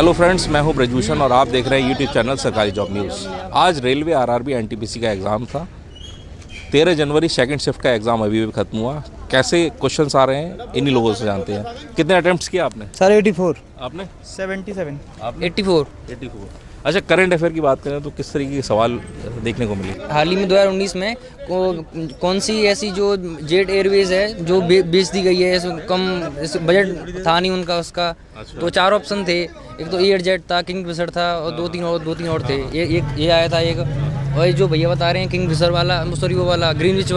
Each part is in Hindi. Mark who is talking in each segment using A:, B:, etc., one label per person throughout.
A: हेलो फ्रेंड्स, मैं हूं ब्रजभूषण और आप देख रहे हैं यूट्यूब चैनल सरकारी जॉब न्यूज़। आज रेलवे आरआरबी एनटीपीसी का एग्ज़ाम था। 13 जनवरी सेकंड शिफ्ट का एग्ज़ाम अभी भी ख़त्म हुआ। कैसे क्वेश्चंस आ रहे हैं इन्हीं लोगों से जानते हैं। कितने अटेम्प्ट्स किया आपने?
B: सर 84।
A: आपने?
B: 77।
A: आपने?
C: 84।
A: अच्छा, करंट अफेयर की बात करें तो किस तरीके के सवाल देखने को मिले?
C: हाल ही में 2019 में कौन सी ऐसी जो जेट एयरवेज है जो बेच दी गई है, बजट था नहीं उनका उसका।
A: अच्छा।
C: तो 4 ऑप्शन थे। एक तो एयर जेट था, किंग फिशर था और दो तीन और थे। ये आया था एक। और ये जो भैया बता रहे हैं किंग फिशर वाला, सॉरी वो वाला ग्रीनविच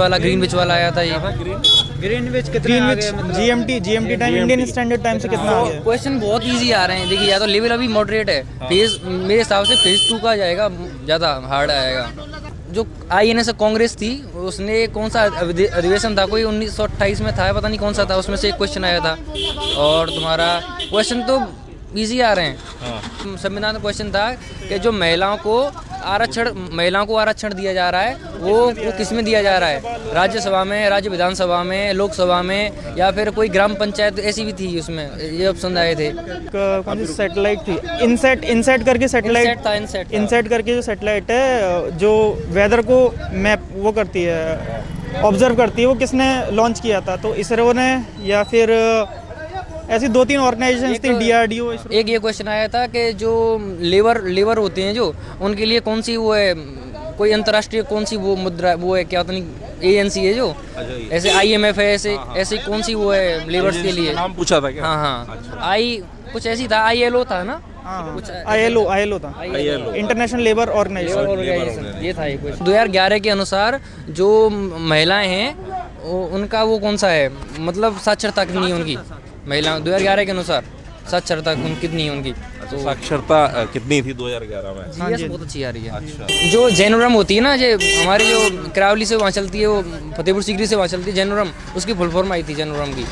C: वाला आया था ये।
B: Greenwich GMT time, Indian standard time से कितना आ गया?
C: क्वेश्चन बहुत इजी आ रहे हैं। देखिए, या तो लेवल अभी मॉडरेट है, फेज मेरे हिसाब से फेज 2 का जाएगा, ज़्यादा हार्ड आएगा। जो INS कांग्रेस थी उसने कौन सा अधिवेशन था, कोई 1928 में था, पता नहीं कौन सा था, उसमें से एक क्वेश्चन आया था। और तुम्हारा क्वेश्चन तो इजी आ रहे हैं। संविधान क्वेश्चन था कि जो महिलाओं को आरक्षण दिया जा रहा है वो किस में दिया जा रहा है, राज्यसभा में, राज्य विधानसभा में, लोकसभा में, या फिर कोई ग्राम पंचायत ऐसी भी थी उसमें। ये ऑप्शन आए थे।
B: कौन सी सैटेलाइट थी? इनसेट करके सैटेलाइट
C: था।
B: इनसेट करके जो सैटेलाइट है जो वेदर को मैप वो करती है, ऑब्जर्व करती है, वो किसने लॉन्च किया था? तो इसरो ने, या फिर ऐसी 2-3 ऑर्गेनाइजेशंस थी, DRDO।
C: एक ये क्वेश्चन आया था कि जो लेबर होते हैं जो, उनके लिए कौन सी वो है, कोई अंतर्राष्ट्रीय कौन सी वो मुद्रा वो है, क्या पता नहीं, ANC है जो, ऐसे IMF है, ऐसे कौन सी वो है लेबर्स के लिए।
A: नाम पूछा था क्या?
C: हाँ। कुछ ऐसी था, ILO था ना?
B: कुछ ILO था, इंटरनेशनल लेबर ऑर्गेनाइजेशन।
C: ये था ये क्वेश्चन। 2011 के अनुसार जो महिलाएं हैं उनका वो कौन सा है, मतलब साक्षरता कितनी है उनकी? महिला 2011 के अनुसार साक्षरता कितनी है उनकी?
A: तो साक्षरता कितनी थी 2011 में?
C: GS बहुत अच्छी आ रही है।
A: अच्छा।
C: जो जैनुरम होती है ना, जो हमारी जो करावली से वहाँ चलती है, वो फतेहपुर सीकरी से वहाँ चलती है जैनुरम, उसकी फुल फॉर्म आई थी जैनुरम की।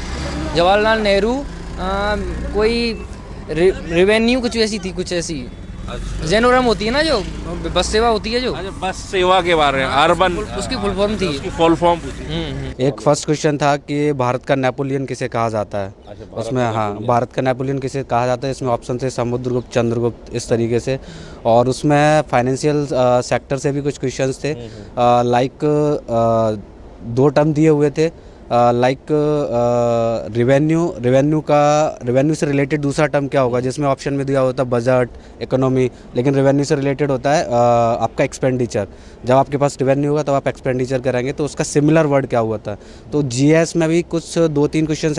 C: जवाहरलाल नेहरू कोई रेवेन्यू कुछ ऐसी थी, कुछ ऐसी।
A: अच्छा।
C: जैनुरम होती है ना जो बस सेवा होती है जो।
A: अच्छा, बस सेवा के बारे में अर्बन,
C: उसकी फुल फॉर्म थी।
A: उसकी फुल फॉर्म पूछी।
D: एक फर्स्ट क्वेश्चन था कि भारत का नेपोलियन किसे कहा जाता है। उसमें भारत का नेपोलियन किसे कहा जाता है। इसमें ऑप्शन थे समुद्रगुप्त, चंद्रगुप्त, इस तरीके से। और उसमें फाइनेंशियल सेक्टर से भी कुछ क्वेश्चंस थे। लाइक 2 टर्म दिए हुए थे, लाइक रेवेन्यू से रिलेटेड दूसरा टर्म क्या होगा, जिसमें ऑप्शन में दिया होता है बजट, इकोनॉमी, लेकिन रेवेन्यू से रिलेटेड होता है आपका एक्सपेंडिचर। जब आपके पास रेवेन्यू होगा तब आप एक्सपेंडिचर करेंगे, तो उसका सिमिलर वर्ड क्या हुआ था। तो GS में भी कुछ 2-3 क्वेश्चन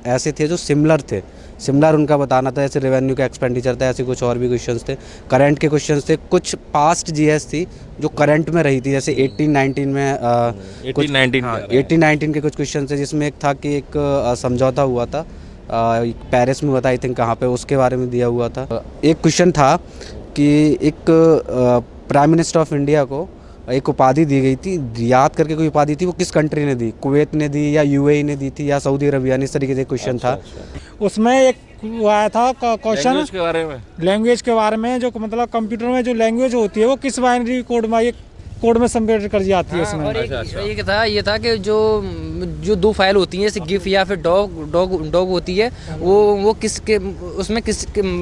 D: ऐसे थे जो सिमिलर थे, सिमिलर उनका बताना था। ऐसे रेवेन्यू का एक्सपेंडिचर था, ऐसे कुछ और भी क्वेश्चंस थे। करंट के क्वेश्चंस थे, कुछ पास्ट GS थी जो करंट में रही थी, जैसे 18-19 में 18-19 के कुछ क्वेश्चन थे, जिसमें एक था कि एक समझौता हुआ था पेरिस में, बताई थिंक कहाँ पे, उसके बारे में दिया हुआ था। एक क्वेश्चन था कि एक प्राइम मिनिस्टर ऑफ इंडिया को एक उपाधि दी गई थी, याद करके कोई उपाधि थी, वो किस कंट्री ने दी, कुवैत ने दी या UAE ने दी थी या सऊदी अरबिया ने, इस तरीके से क्वेश्चन था।
E: उसमें एक वो आया था क्वेश्चन
A: लैंग्वेज
E: के बारे में, जो मतलब कंप्यूटर में जो लैंग्वेज होती है वो किस बाइनरी कोड में कन्वर्ट कर जाती है उसमें।
C: और ये था कि जो 2 फाइल होती हैं, जैसे गिफ या फिर डॉग होती है, वो किसके उसमें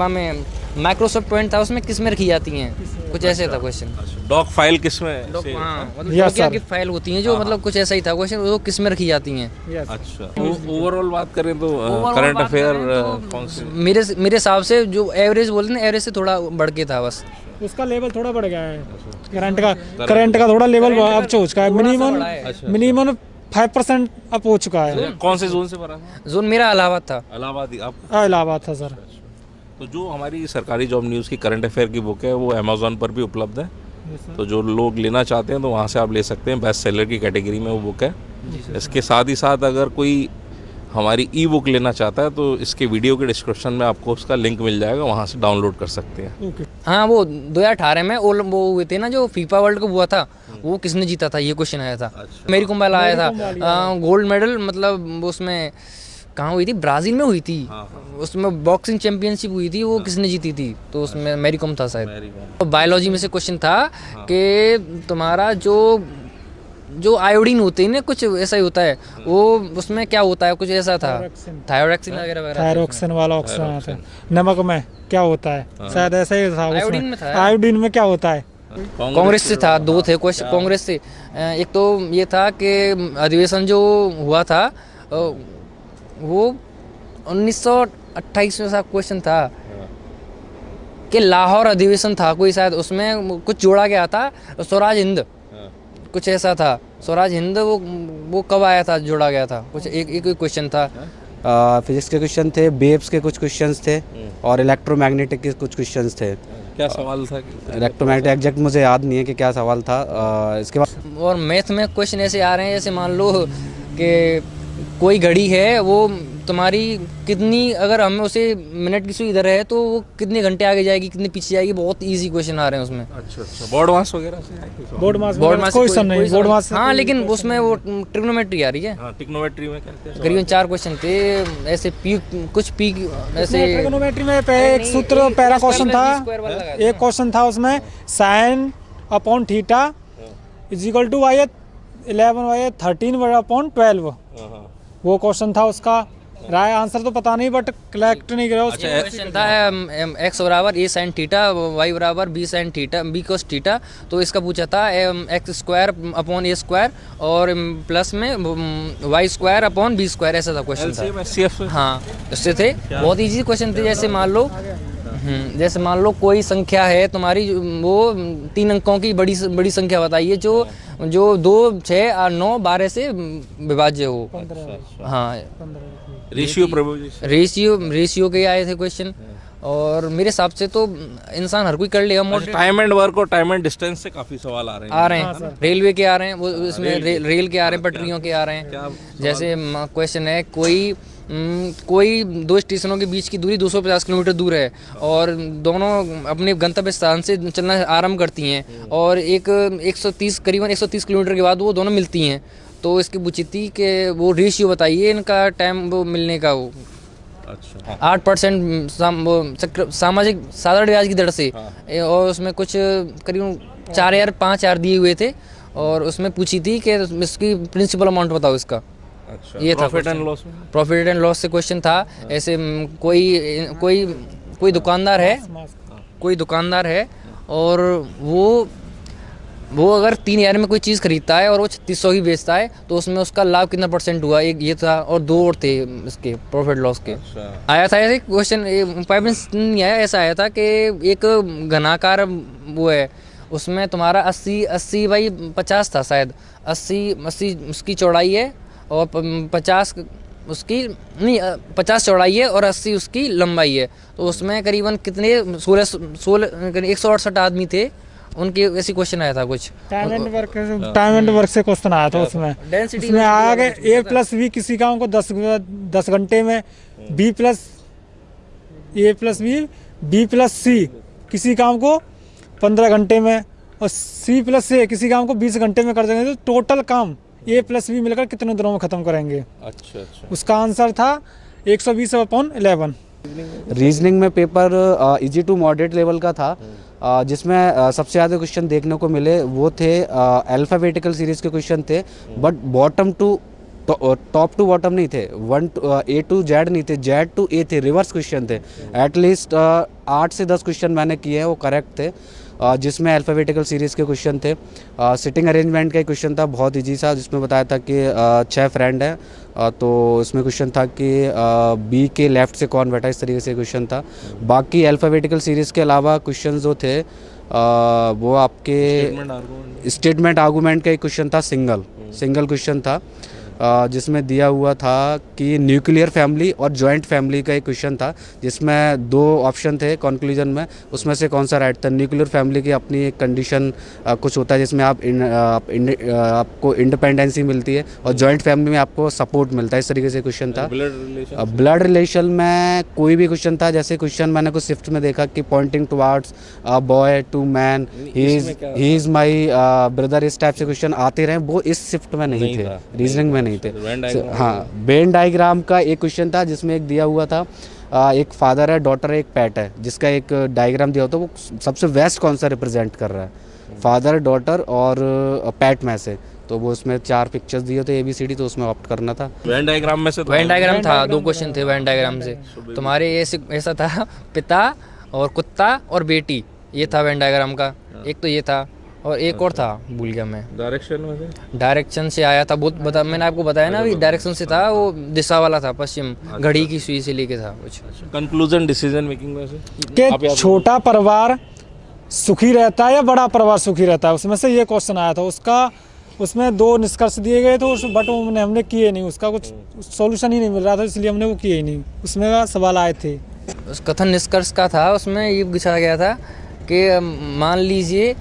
C: में माइक्रोसॉफ्ट पॉइंट था, उसमें किस में रखी जाती हैं, कुछ ऐसे था क्वेश्चन।
A: डॉग फाइल किस में?
C: मतलब गिफ फाइल होती हैं जो, मतलब कुछ ऐसा ही था क्वेश्चन, वो किस में रखी जाती हैं।
A: अच्छा। ओवरऑल बात करें तो करंट अफेयर कौन से?
C: मेरे हिसाब से जो एवरेज बोलते हैं, एवरेज से थोड़ा बढ़ के था, बस
E: उसका लेवल थोड़ा बढ़ गया है। करंट का थोड़ा लेवल अब हो चुका है, मिनिमम 5% अप हो चुका है।
A: कौन से जोन से भरा था?
C: जोन मेरा इलाहाबाद था।
E: इलाहाबाद था सर।
A: तो जो हमारी सरकारी जॉब न्यूज़ की करंट अफेयर की बुक है वो अमेज़ॉन पर भी उपलब्ध है, तो जो लोग लेना चाहते हैं तो वहाँ से आप ले सकते हैं। बेस्ट सेलर की कैटेगरी में वो बुक है। इसके साथ ही साथ अगर कोई हमारी बुक लेना चाहता है तो इसके वीडियो के डिस्क्रिप्शन में आपको उसका लिंक मिल जाएगा, वहाँ से डाउनलोड कर सकते हैं।
C: हाँ, वो 2018 में वो हुए थे ना, जो फीफा वर्ल्ड कप हुआ था, वो किसने जीता था, ये क्वेश्चन आया था। मेरी कुंभाला आया था गोल्ड मेडल, मतलब उसमें कहाँ हुई थी, ब्राज़ील में हुई थी। उसमें बॉक्सिंग चैंपियनशिप हुई थी, वो किसने जीती थी, तो उसमें मैरी कॉम था शायद। तो बायोलॉजी में से क्वेश्चन था कि तुम्हारा जो जो आयोडीन होते हैं ना, कुछ ऐसा ही होता है वो, उसमें क्या होता है, कुछ ऐसा था, थायरोक्सिन वगैरह वगैरह।
E: थायरोक्सिन वाला ऑक्सीजन आता है। नमक में क्या होता है, शायद ऐसा ही था
C: आयोडीन
E: उसमें।
C: में था।
E: आयोडीन में क्या होता है?
C: कांग्रेस से था, दो थे क्वेश्चन कांग्रेस से। एक तो ये था कि अधिवेशन जो हुआ था वो 1928 में सा क्वेश्चन था कि लाहौर अधिवेशन था कोई, शायद उसमें कुछ जोड़ा गया था, स्वराज हिंद कुछ ऐसा था, स्वराज हिंद वो कब आया था, जोड़ा गया था कुछ, एक क्वेश्चन था।
D: फिजिक्स के क्वेश्चन थे, बेब्स के कुछ क्वेश्चंस थे और इलेक्ट्रोमैग्नेटिक के कुछ क्वेश्चंस थे।
A: क्या सवाल था?
D: इलेक्ट्रोमैग्नेटिक एग्जैक्ट मुझे याद नहीं है कि क्या सवाल था। इसके बाद
C: और मैथ में क्वेश्चन ऐसे आ रहे हैं, जैसे मान लो कि कोई घड़ी है, वो तुम्हारी कितनी, अगर हमें उसे मिनट की सुई इधर है तो वो कितने घंटे आगे जाएगी, कितने पीछे जाएगी, बहुत इजी क्वेश्चन आ रहे हैं उसमें।
A: अच्छा, बोर्ड मास वगैरह से?
E: बोर्ड मास
C: से
E: कोई सन नहीं, बोर्ड मास।
C: हाँ, लेकिन उसमें वो ट्रिग्नोमेट्री आ रही है।
A: हाँ, ट्रिग्नोमेट्री में क्या थे?
C: करीबन 4 क्वेश्चन थे ऐसे, पी कुछ पी ऐसे।
E: ट्रिग्नोमेट्री में एक सूत्र पहला क्वेश्चन था, एक क्वेश्चन था उसमें sin upon theta is equal to y 11 y 13 upon 12, वो क्वेश्चन था उसका। राय आंसर तो पता नहीं, बट कलेक्ट नहीं करा उसका।
C: क्वेश्चन था x बराबर a sin थीटा, y बराबर b sin theta, b cos theta, तो इसका पूछा था x square upon a square और प्लस में y square upon b square, ऐसा था क्वेश्चन था।
A: एलसीएम
C: हाँ, उससे थे, बहुत इजी क्वेश्चन थे। जैसे मान लो कोई संख्या है तुम्हारी, वो 3 अंकों की बड़ी संख्या बताइए जो 2, 6 और 9, 12 से विभाज्य हो। हाँ, रेशियो के आए थे क्वेश्चन, और मेरे हिसाब से तो इंसान हर कोई कर लेगा।
A: टाइम एंड वर्क और टाइम एंड डिस्टेंस से काफी सवाल आ रहे हैं।
C: रेलवे के आ रहे हैं, वो इसमें रेल के आ रहे हैं, पटरियों के आ रहे हैं। जैसे क्वेश्चन है, कोई 2 स्टेशनों के बीच की दूरी 250 किलोमीटर दूर है और दोनों अपने गंतव्य स्थान से चलना आरंभ करती हैं, और करीबन 130 किलोमीटर के बाद वो दोनों मिलती हैं। तो इसकी पूछी थी कि वो रेशियो बताइए इनका, टाइम वो मिलने का, वो 8% सामाजिक साधारण ब्याज की दर से, और उसमें कुछ करीबन 4,000 5,000 दिए हुए थे, और उसमें पूछी थी कि इसकी प्रिंसिपल अमाउंट बताओ इसका।
A: अच्छा,
C: ये था प्रॉफिट एंड लॉस से क्वेश्चन था। ऐसे कोई दुकानदार है और वो अगर 3,000 में कोई चीज़ खरीदता है और वो 3600 की बेचता है, तो उसमें उसका लाभ कितना % हुआ, एक ये था, और 2 और थे इसके प्रॉफिट लॉस के। आया था ऐसे क्वेश्चन, नहीं आया, ऐसा आया था कि एक घनाकार वो है, उसमें तुम्हारा 80 बाई 50 था शायद, 80 उसकी चौड़ाई है और 50 उसकी नहीं 50 चौड़ाई है और 80 उसकी लंबाई है। तो उसमें करीबन कितने 168 आदमी थे, उनके ऐसी क्वेश्चन आया था कुछ।
E: टाइम एंड वर्क से क्वेश्चन आया था उसमें आया कि a प्लस बी किसी काम को 10 घंटे में, b प्लस b प्लस सी किसी काम को 15 घंटे में, और c प्लस a किसी काम को 20 घंटे में कर देंगे, तो टोटल काम a प्लस बी मिलकर कितने दिनों में खत्म करेंगे। अच्छा। उसका आंसर था 120/11।
D: रीजनिंग में paper easy to moderate level का था, जिसमें सबसे ज़्यादा क्वेश्चन देखने को मिले वो थे अल्फ़ाबेटिकल सीरीज के क्वेश्चन थे, बट टॉप टू बॉटम नहीं थे, A to Z नहीं थे, Z to A थे, रिवर्स क्वेश्चन थे। एटलीस्ट 8 से 10 क्वेश्चन मैंने किए हैं, वो करेक्ट थे, जिसमें अल्फ़ाबेटिकल सीरीज़ के क्वेश्चन थे। सिटिंग अरेंजमेंट का एक क्वेश्चन था बहुत इजी सा, जिसमें बताया था कि 6 फ्रेंड हैं, तो इसमें क्वेश्चन था कि बी के लेफ़्ट से कौन बैठा, इस तरीके से क्वेश्चन था। बाकी अल्फ़ाबेटिकल सीरीज़ के अलावा क्वेश्चन जो थे वो आपके स्टेटमेंट आर्गूमेंट का एक क्वेश्चन था, सिंगल क्वेश्चन था, जिसमें दिया हुआ था कि न्यूक्लियर फैमिली और जॉइंट फैमिली का एक क्वेश्चन था, जिसमें 2 ऑप्शन थे कंक्लूजन में, उसमें से कौन सा राइट था। न्यूक्लियर फैमिली की अपनी एक कंडीशन कुछ होता है, जिसमें आपको इंडिपेंडेंसी मिलती है, और जॉइंट फैमिली में आपको सपोर्ट मिलता है, इस तरीके से क्वेश्चन था। ब्लड रिलेशन में कोई भी क्वेश्चन था, जैसे क्वेश्चन मैंने कुछ शिफ्ट में देखा कि pointing towards boy to man, he is my brother, इस टाइप से क्वेश्चन आते रहे, वो इस शिफ्ट में नहीं थे, रीजनिंग में नहीं थे। हाँ, वेन डायग्राम का एक क्वेश्चन था, जिसमें एक दिया हुआ था एक फादर है, डॉटर है, एक पैट है, जिसका एक डायग्राम दिया होता है, वो सबसे वेस्ट कौन सा रिप्रेजेंट कर रहा है, फादर, डॉटर और पैट में से। तो वो उसमें 4 पिक्चर्स दिए थे ABCD, तो उसमें ऑप्ट करना था।
A: वेन डायग्राम में से
C: वेन डायग्राम था, 2 क्वेश्चन थे वेन डायग्राम से। तुम्हारे ऐसा था, पिता और कुत्ता और बेटी, ये था वेन डायग्राम का। एक तो ये था और एक और था, भूल गया मैं।
A: डायरेक्शन में से
C: डायरेक्शन से आया था, बहुत मैंने आपको बताया ना अभी, डायरेक्शन से था, वो दिशा वाला था, पश्चिम घड़ी की सुई से लेके था कुछ।
A: कंक्लूजन डिसीजन मेकिंग में से
E: कि छोटा परिवार सुखी रहता है या बड़ा परिवार सुखी रहता है, उसमें से ये क्वेश्चन आया था। उसमें 2 निष्कर्ष दिए गए थे, बट हमने किए नहीं, उसका कुछ सॉल्यूशन ही नहीं मिल रहा था, इसलिए हमने वो किए ही नहीं। उसमें सवाल आए थे,
C: उस कथन निष्कर्ष का था, उसमें ये पूछा गया था कि मान लीजिए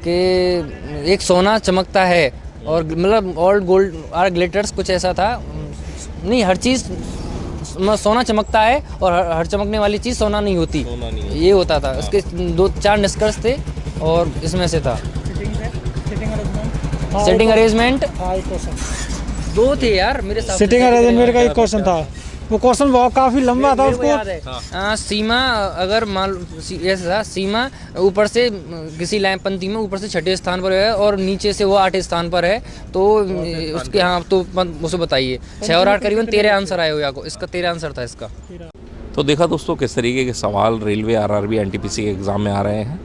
C: कि एक सोना चमकता है और मतलब ऑल गोल्ड आर ग्लिटर्स, कुछ ऐसा था। नहीं, हर चीज़ सोना चमकता है और हर चमकने वाली चीज़ सोना नहीं होती, ये होता था। उसके 2-4 निष्कर्ष थे और इसमें से था सिटिंग अरेंजमेंट। 2 थे यार मेरे साथ।
E: सिटिंग अरेंजमेंट का एक क्वेश्चन था, वो क्वेश्चन बहुत काफ़ी लंबा था। उसको
C: याद है, सीमा अगर मान ऐसा था, सीमा ऊपर से किसी लाइन पंक्ति में ऊपर से 6ठे स्थान पर है और नीचे से वो 8 स्थान पर है, तो उसके हाँ तो उसे बताइए। 6 और 8 करीबन 13 आंसर आए हो आपको, इसका 13 आंसर था इसका।
A: तो देखा दोस्तों किस तरीके के सवाल रेलवे RRB NTPC के एग्ज़ाम में आ रहे हैं।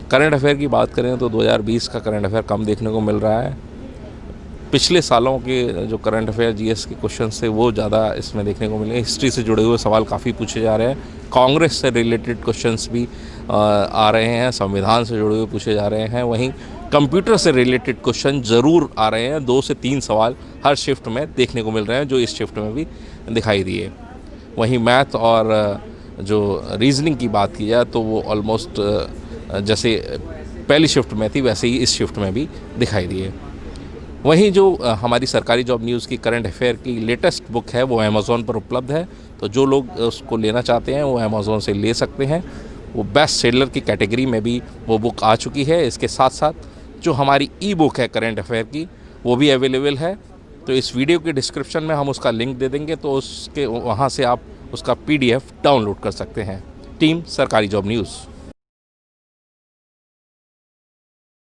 A: करंट अफेयर की बात करें तो 2020 का करंट अफेयर कम देखने को मिल रहा है। पिछले सालों के जो करंट अफेयर GS के क्वेश्चन थे वो ज़्यादा इसमें देखने को मिले। हिस्ट्री से जुड़े हुए सवाल काफ़ी पूछे जा रहे हैं, कांग्रेस से रिलेटेड क्वेश्चंस भी आ रहे हैं, संविधान से जुड़े हुए पूछे जा रहे हैं। वहीं कंप्यूटर से रिलेटेड क्वेश्चन ज़रूर आ रहे हैं, 2 से 3 सवाल हर शिफ्ट में देखने को मिल रहे हैं, जो इस शिफ्ट में भी दिखाई दिए। वहीं मैथ और जो रीजनिंग की बात की जाए तो वो ऑलमोस्ट जैसे पहली शिफ्ट में थी वैसे ही इस शिफ्ट में भी दिखाई दिए। वहीं जो हमारी सरकारी जॉब न्यूज़ की करंट अफेयर की लेटेस्ट बुक है वो अमेज़ॉन पर उपलब्ध है, तो जो लोग उसको लेना चाहते हैं वो अमेज़ॉन से ले सकते हैं। वो बेस्ट सेलर की कैटेगरी में भी वो बुक आ चुकी है। इसके साथ साथ जो हमारी ई बुक है करंट अफेयर की वो भी अवेलेबल है, तो इस वीडियो के डिस्क्रिप्शन में हम उसका लिंक दे देंगे, तो उसके वहाँ से आप उसका PDF डाउनलोड कर सकते हैं। टीम सरकारी जॉब न्यूज़।